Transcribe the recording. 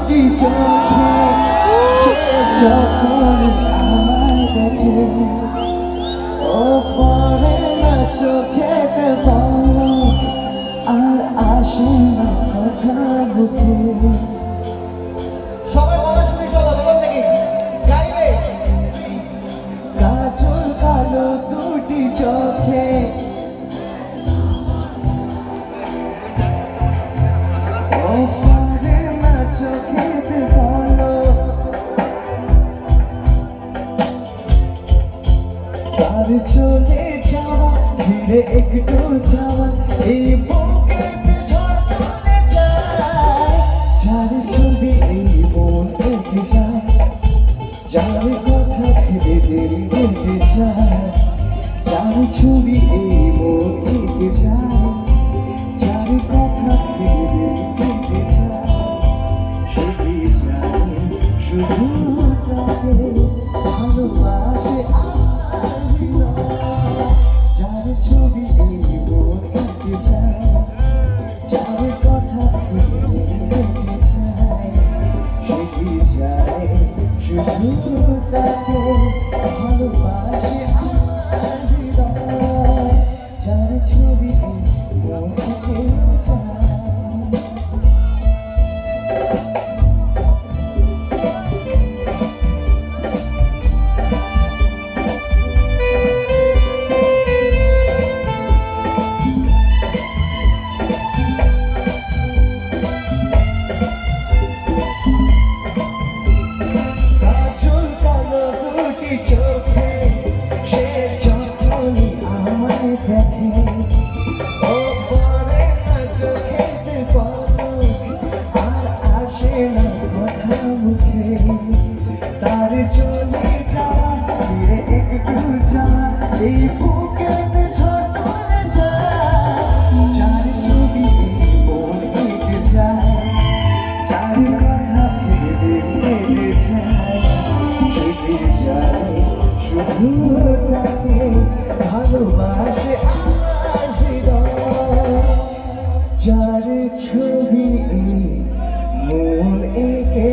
দুটি চোখে সে যখন আমায় দেখে ও পড়ে না চোখেতে পলক আর আসে না কথা মুখে সবাই বলা শুনি চলো বলো দেখি গাইবে কাজল কালো দুটি চোখে চলে যাওয়া ফিরে একটু যাওয়া এই বুকেতে ঝড় তুলে যায় যার ছবি এই মন এঁকে যায় যার কথা ভেবে দেরি কেটে যায় যার ছবি এই মন এঁকে যায় যার কথা ভেবে দেরি কেটে যায় শুধু যায় শুধু তাকে ভালোবাসে ছবি এই মন এঁকে যায় যার কথা ভেবে দেখতে চায় সেটি যায় শুধু তাকে ভালোবাসে আমার হৃদয় যার ছবি এই মন এঁকে যায় চোখে সে যখনই আমায় দেখে ও পড়ে না চোখেতে পলক আর আসে না কথা মুখে তার চলে যাওয়া ফিরে একটু যাওয়া এই বুকেতে ঝড় তুলে যায় যার ছবি এই মন এঁকে যায় যার কথা ভেবে কেটে যায় ছুটে যায় শুধু তাকে ভালোবাসে আমার হৃদয় যার ছবি মন এঁকে